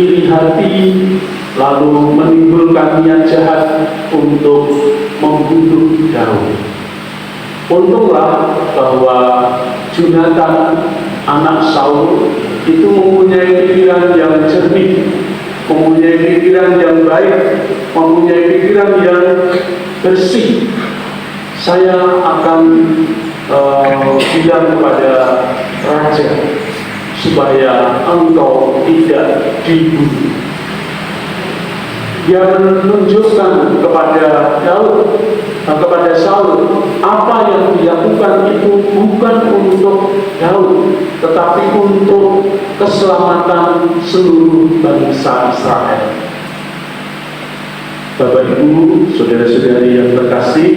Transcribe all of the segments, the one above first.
iri hati, lalu menimbulkan niat jahat untuk membunuh Daud. Untunglah bahwa Jonathan, anak Saul, itu mempunyai pikiran yang jernih, mempunyai pikiran yang baik, mempunyai pikiran yang bersih. Saya akan bilang kepada raja supaya engkau tidak dibunuh. Dia menunjukkan kepada Daud, kepada Saul, apa yang dilakukan itu bukan untuk Daud, tetapi untuk keselamatan seluruh bangsa Israel. Bapak Ibu, saudara-saudari yang terkasih,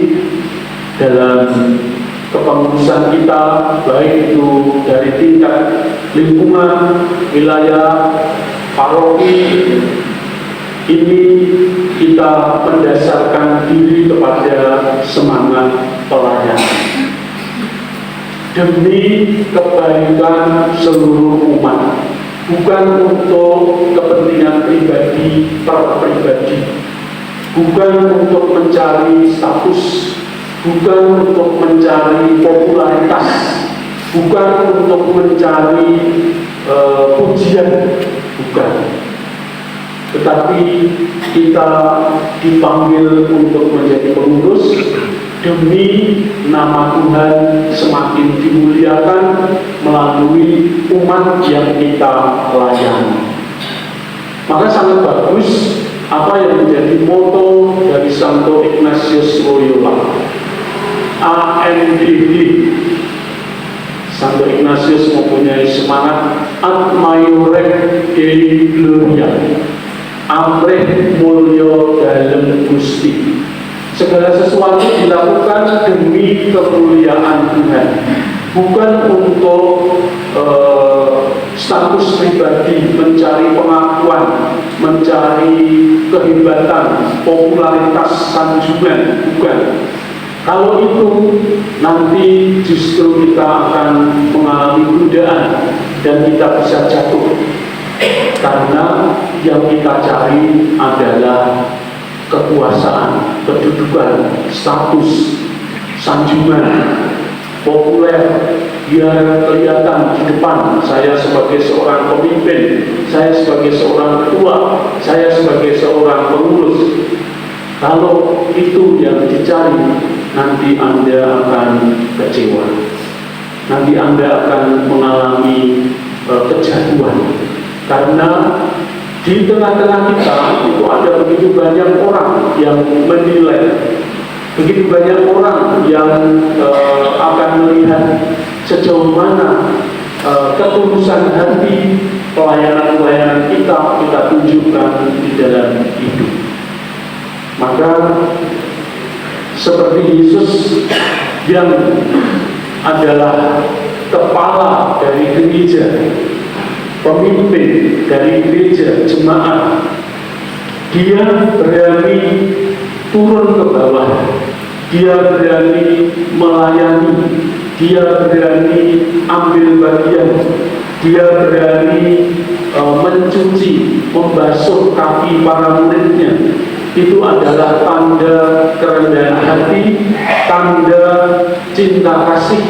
dalam kepengurusan kita, baik itu dari tingkat lingkungan, wilayah, paroki, ini kita mendasarkan diri kepada semangat pelayanan demi kebaikan seluruh umat, bukan untuk kepentingan pribadi per pribadi, bukan untuk mencari status, bukan untuk mencari popularitas, bukan untuk mencari pujian, bukan. Tetapi kita dipanggil untuk menjadi pengurus demi nama Tuhan semakin dimuliakan melalui umat yang kita layani. Maka sangat bagus apa yang menjadi moto dari Santo Ignatius Loyola, AMDD. Santo Ignatius mempunyai semangat ad maiorem Dei gloria, amrih mulya dalem Gusti. Segala sesuatu dilakukan demi kemuliaan Tuhan, bukan untuk status pribadi, mencari pengakuan, mencari kehebatan, popularitas, sanjungan, bukan. Kalau itu, nanti justru kita akan mengalami godaan dan kita bisa jatuh. Karena yang kita cari adalah kekuasaan, kedudukan, status, sanjungan, populer, biar kelihatan di depan saya sebagai seorang pemimpin, saya sebagai seorang ketua, saya sebagai seorang pengurus. Kalau itu yang dicari, nanti Anda akan kecewa, nanti Anda akan mengalami kejatuhan. Karena di tengah-tengah kita itu ada begitu banyak orang yang menilai, begitu banyak orang yang akan melihat sejauh mana ketulusan hati pelayanan-pelayanan kita tunjukkan di dalam hidup. Maka seperti Yesus yang adalah kepala dari gereja, pemimpin dari gereja, jemaat, dia berani turun ke bawah, dia berani melayani, dia berani ambil bagian, dia berani mencuci, membasuh kaki para muridnya. Itu adalah tanda kerendahan hati, tanda cinta kasih,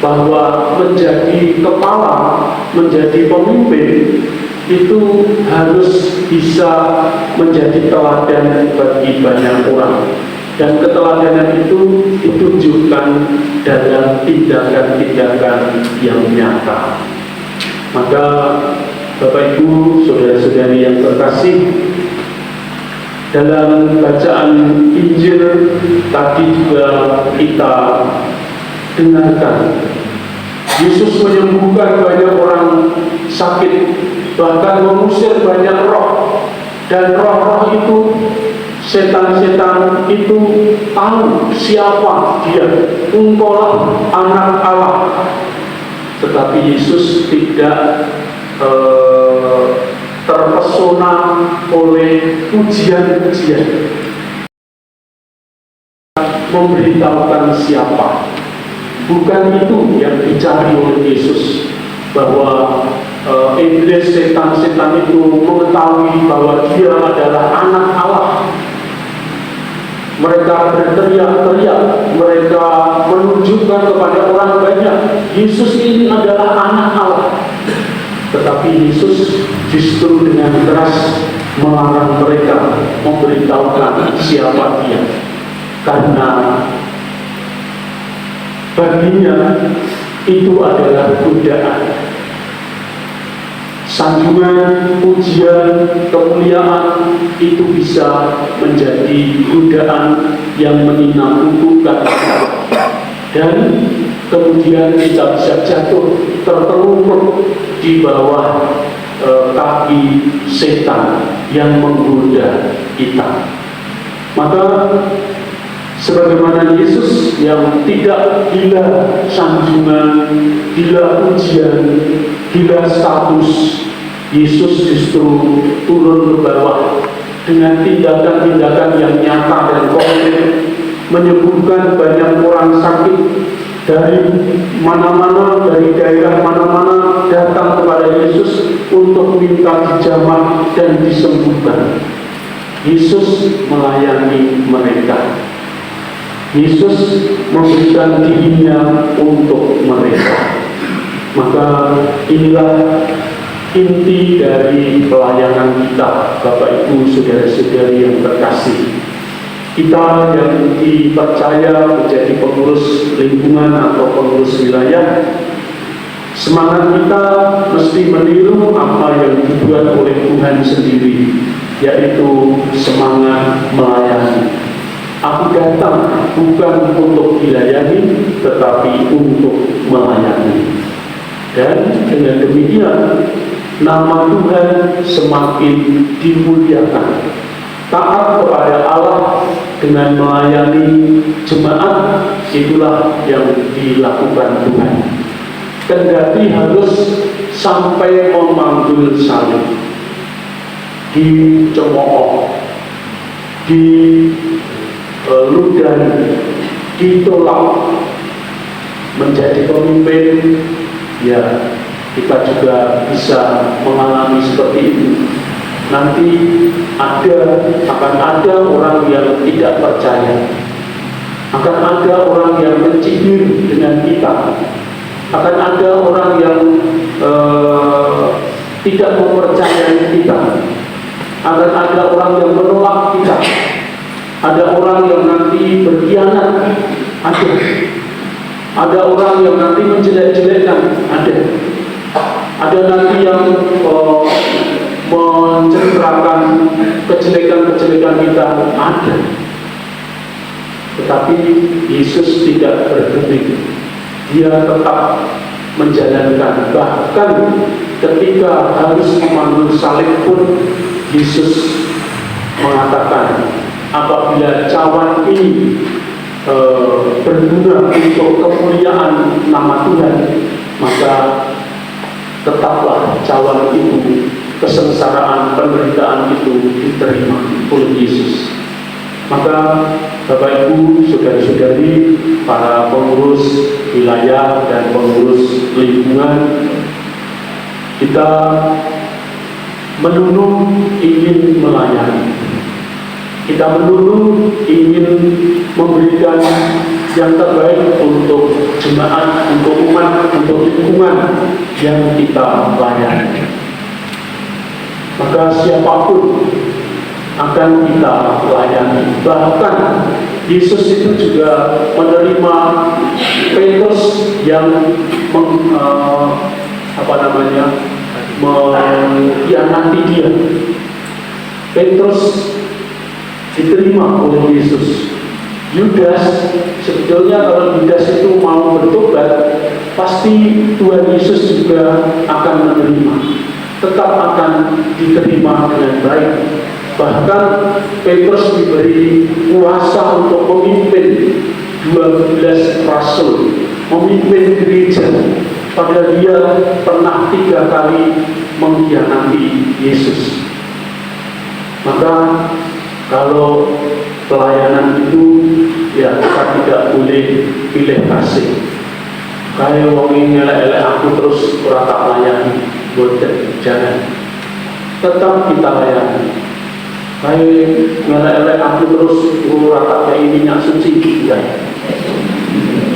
bahwa menjadi kepala, menjadi pemimpin itu harus bisa menjadi teladan bagi banyak orang. Dan keteladanan itu ditunjukkan dalam tindakan-tindakan yang nyata. Maka Bapak Ibu, saudara-saudari yang terkasih, dalam bacaan Injil tadi juga kita dengarkan, Yesus menyembuhkan banyak orang sakit, bahkan mengusir banyak roh. Dan roh-roh itu, setan-setan itu tahu siapa dia. Engkaulah anak Allah. Tetapi Yesus tidak terpesona oleh pujian-pujian, memberitahukan siapa. Bukan itu yang dicari oleh Yesus, bahwa iblis, setan-setan itu mengetahui bahwa dia adalah anak Allah. Mereka berteriak-teriak, mereka menunjukkan kepada orang banyak, Yesus ini adalah anak Allah. Tetapi Yesus justru dengan keras melarang mereka memberitahukan siapa dia, karena baginya itu adalah godaan. Sanjungan, pujian, kemuliaan itu bisa menjadi godaan yang menakutkan, dan kemudian kita bisa jatuh tertelungkup di bawah kaki setan yang menggoda kita. Maka sebagaimana Yesus yang tidak gila sanjungan, gila pujian, gila status, Yesus justru turun ke bawah dengan tindakan-tindakan yang nyata dan konkret, menyembuhkan banyak orang sakit dari mana-mana, dari daerah mana-mana datang kepada Yesus untuk minta dijamah dan disembuhkan. Yesus melayani mereka. Yesus memberikan dirinya untuk mereka. Maka inilah inti dari pelayanan kita, Bapak Ibu, saudara-saudari yang terkasih. Kita yang dipercaya menjadi pengurus lingkungan atau pengurus wilayah, semangat kita mesti meniru apa yang dibuat oleh Tuhan sendiri, yaitu semangat melayani. Aku datang bukan untuk dilayani, tetapi untuk melayani. Dan dengan demikian, nama Tuhan semakin dimuliakan. Taat kepada Allah dengan melayani jemaat, itulah yang dilakukan Tuhan. Kendati harus sampai memanggul salib, dicemooh, diludahi, ditolak, menjadi pemimpin, ya kita juga bisa mengalami seperti itu. Nanti akan ada orang yang tidak percaya, akan ada orang yang mencibir dengan kita, akan ada orang yang tidak mempercayai kita, akan ada orang yang menolak kita, ada orang yang nanti berkhianat, ada orang yang nanti menjelek-jelekkan, ada nanti yang menceritakan kejelekan-kejelekan kita, ada. Tetapi Yesus tidak berhenti. Dia tetap menjalankan. Bahkan ketika harus memanggul salib pun, Yesus mengatakan, apabila cawan ini berguna untuk kemuliaan nama Tuhan, maka tetaplah cawan itu, kesengsaraan, penderitaan itu diterima oleh Yesus. Maka Bapak Ibu, saudara-saudari, para pengurus wilayah dan pengurus lingkungan, kita melulu ingin melayani. Kita melulu ingin memberikan yang terbaik untuk jemaat, untuk umat, untuk lingkungan yang kita layani. Maka siapapun akan kita layani. Bahkan Yesus itu juga menerima Petrus yang mengkhianati dia. Petrus diterima oleh Yesus. Yudas, sebetulnya kalau Yudas itu mau bertobat, pasti Tuhan Yesus juga akan menerima, tetap akan diterima dengan baik. Bahkan Petrus diberi kuasa untuk memimpin 12 rasul, memimpin gereja, padahal dia pernah 3 kali mengkhianati Yesus. Maka kalau pelayanan itu, ya kita tidak boleh pilih kasih. Kayak wong ngelek-elek aku terus ora tak layani. boten, jangan. Tetap kita layani. Baik ngelek-elek aku terus rata kayak ini minyak suci, enggak.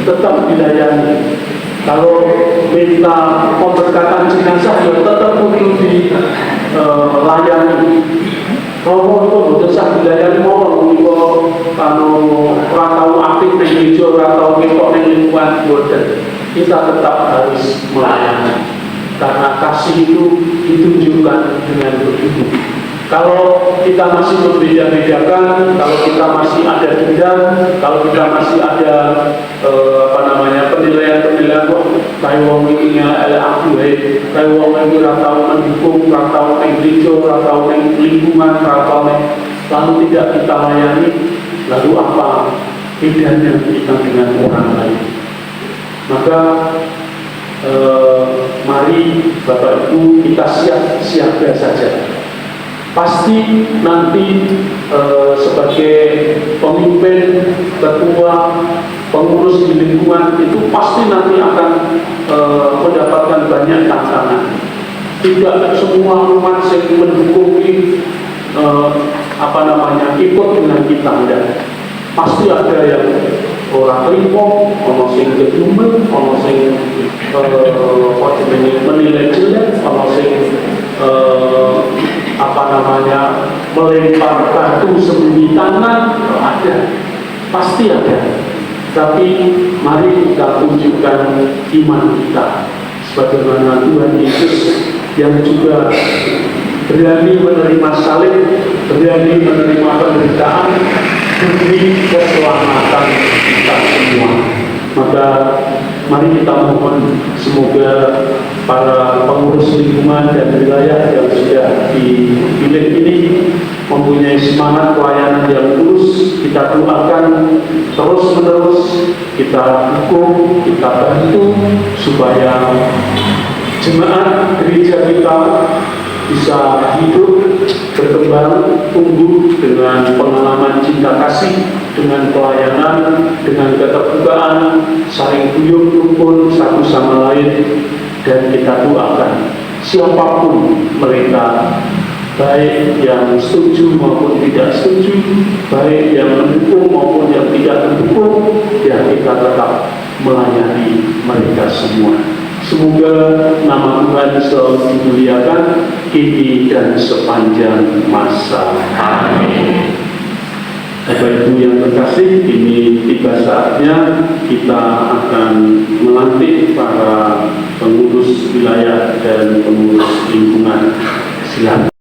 Tetap dilayani. Kalau minta pemberkatan jenazah ya tetap perlu dilayani. Kalau itu betul sah dilayani mau kalau ratau aktif di gereja, ratau ketok di lingkungan boten, kita tetap harus melayani. Karena kasih itu ditunjukkan dengan begitu. Kalau kita masih membeda-bedakan, kalau kita masih ada dendam, kalau kita masih ada penilaian-penilaian, wah, kayak wong ini elek aku, kayak wong ini ratau mendukung, ratau neng gereja, ratau neng lingkungan, ratau neng, lalu tidak kita layani, lalu apa bedanya kita dengan orang lain? Maka mari Bapak Ibu kita siaga saja. Pasti nanti sebagai pemimpin, ketua, pengurus di lingkungan itu pasti nanti akan mendapatkan banyak tantangan. Tidak semua umat yang mendukung ikut dengan kita, enggak. Pasti ada yang orang terima, orang yang kedumel, orang yang menilai jelek, orang yang melempar batu sembunyi tangan, ada, pasti ada. Tapi mari kita tunjukkan iman kita sebagaimana Tuhan Yesus yang juga berani menerima salib, berani menerima penderitaan demi keselamatan kita semua. Maka mari kita mohon semoga para pengurus lingkungan dan wilayah yang sudah dipilih ini mempunyai semangat pelayanan yang tulus. Kita doakan terus-menerus, kita dukung, kita bantu supaya jemaat gereja kita bisa hidup, berkembang, tumbuh dengan pengalaman cinta kasih, dengan pelayanan, dengan keterbukaan, saling guyup rukun satu sama lain. Dan kita doakan siapapun mereka, baik yang setuju maupun tidak setuju, baik yang mendukung maupun yang tidak mendukung, ya kita tetap melayani mereka semua. Semoga nama Tuhan selalu dimuliakan kini dan sepanjang masa. Amin. Bapak Ibu yang terkasih, ini tiba saatnya kita akan melantik para pengurus wilayah dan pengurus lingkungan. Silakan.